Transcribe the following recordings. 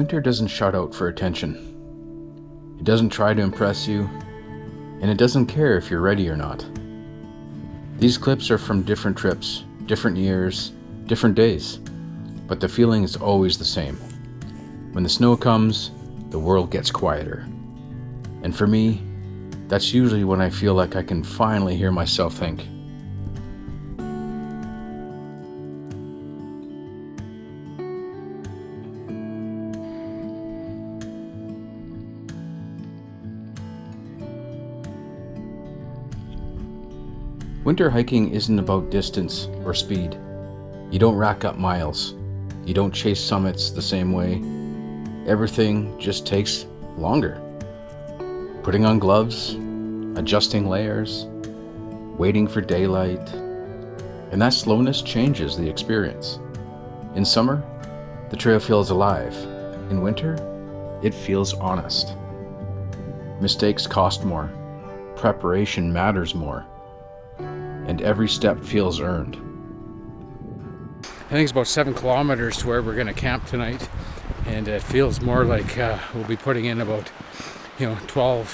Winter doesn't shout out for attention. It doesn't try to impress you, and it doesn't care if you're ready or not. These clips are from different trips, different years, different days, but the feeling is always the same. When the snow comes, the world gets quieter. And for me, that's usually when I feel like I can finally hear myself think. Winter hiking isn't about distance or speed. You don't rack up miles. You don't chase summits the same way. Everything just takes longer. Putting on gloves, adjusting layers, waiting for daylight, and that slowness changes the experience. In summer, the trail feels alive. In winter, it feels honest. Mistakes cost more. Preparation matters more. And every step feels earned. I think it's about 7 kilometers to where we're going to camp tonight, and it feels more like we'll be putting in about 12,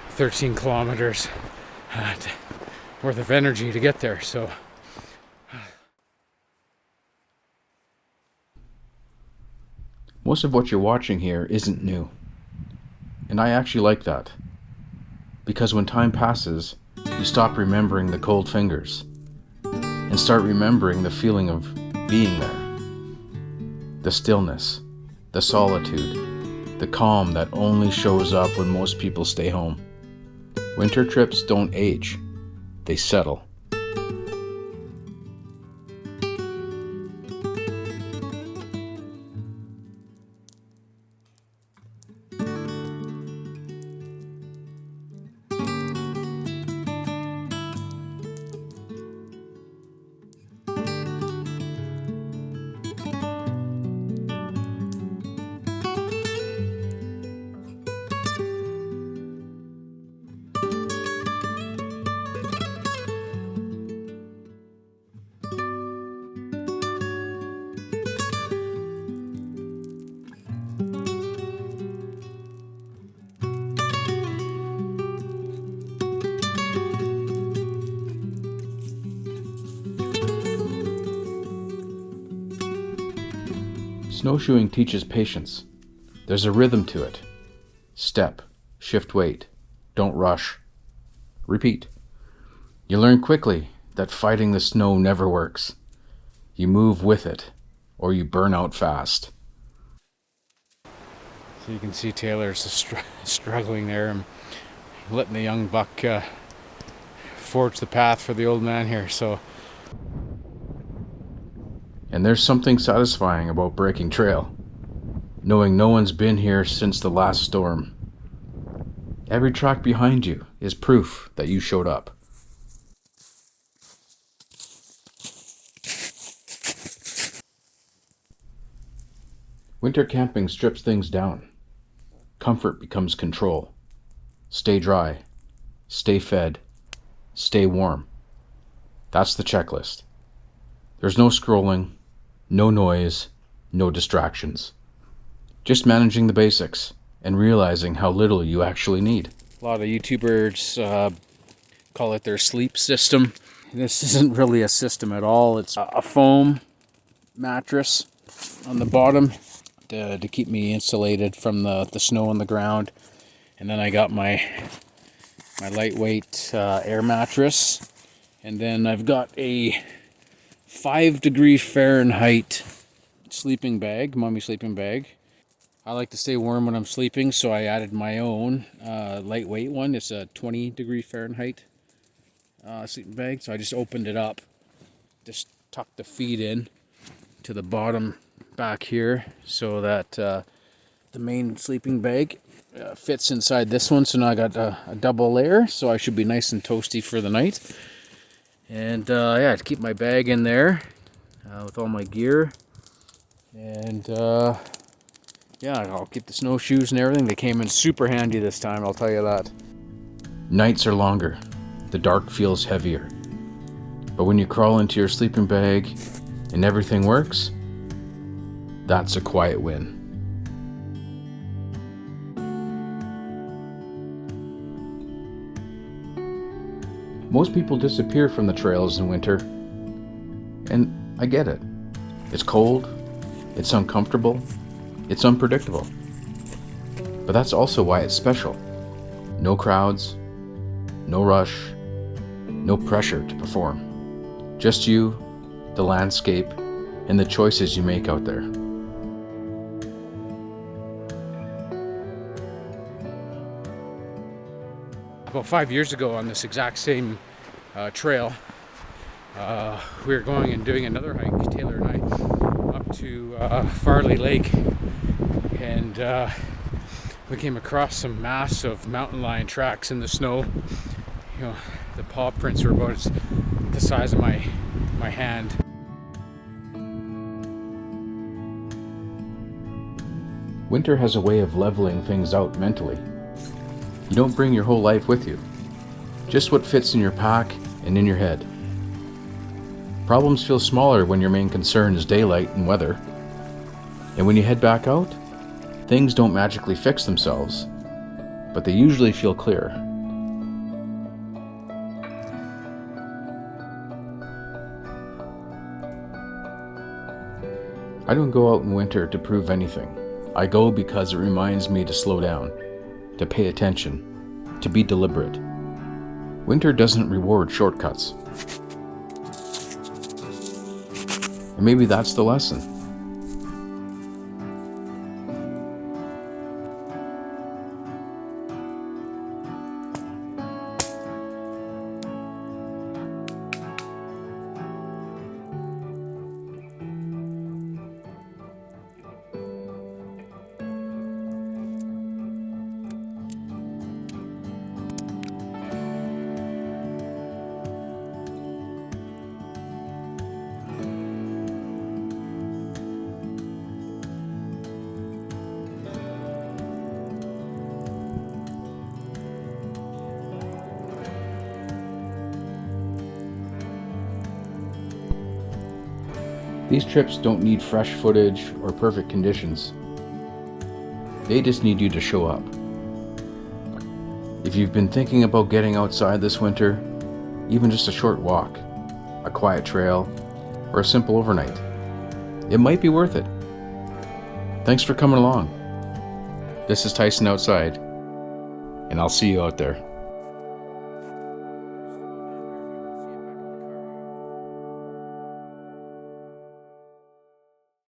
13 kilometers worth of energy to get there. So most of what you're watching here isn't new, and I actually like that, because when time passes, you stop remembering the cold fingers and start remembering the feeling of being there. The stillness, the solitude, the calm that only shows up when most people stay home. Winter trips don't age, they settle. Snowshoeing teaches patience. There's a rhythm to it. Step, shift weight, don't rush. Repeat. You learn quickly that fighting the snow never works. You move with it, or you burn out fast. So you can see Taylor's struggling there and letting the young buck forge the path for the old man here. So. And there's something satisfying about breaking trail, knowing no one's been here since the last storm. Every track behind you is proof that you showed up. Winter camping strips things down. Comfort becomes control. Stay dry, stay fed, stay warm. That's the checklist. There's no scrolling, no noise, no distractions. Just managing the basics and realizing how little you actually need. A lot of YouTubers call it their sleep system. This isn't really a system at all. It's a foam mattress on the bottom to keep me insulated from the snow on the ground. And then I got my lightweight air mattress. And then I've got a 5-degree Fahrenheit sleeping bag, mommy sleeping bag. I like to stay warm when I'm sleeping, so I added my own lightweight one. It's a 20-degree Fahrenheit sleeping bag. So I just opened it up, just tucked the feet in to the bottom back here, so that the main sleeping bag fits inside this one. So now I got a double layer, so I should be nice and toasty for the night. And yeah, to keep my bag in there with all my gear. And yeah, I'll keep the snowshoes and everything. They came in super handy this time, I'll tell you that. Nights are longer. The dark feels heavier. But when you crawl into your sleeping bag and everything works, that's a quiet win. Most people disappear from the trails in winter, and I get it. It's cold, it's uncomfortable, it's unpredictable. But that's also why it's special. No crowds, no rush, no pressure to perform. Just you, the landscape, and the choices you make out there. About 5 years ago on this exact same trail, we were going and doing another hike, Taylor and I, up to Farley Lake, and we came across some massive mountain lion tracks in the snow. You know, the paw prints were about the size of my hand. Winter has a way of leveling things out mentally. You don't bring your whole life with you, just what fits in your pack and in your head. Problems feel smaller when your main concern is daylight and weather. And when you head back out, things don't magically fix themselves, but they usually feel clearer. I don't go out in winter to prove anything. I go because it reminds me to slow down, to pay attention, to be deliberate. Winter doesn't reward shortcuts. And maybe that's the lesson. These trips don't need fresh footage or perfect conditions. They just need you to show up. If you've been thinking about getting outside this winter, even just a short walk, a quiet trail, or a simple overnight, it might be worth it. Thanks for coming along. This is Tyson Outside, and I'll see you out there.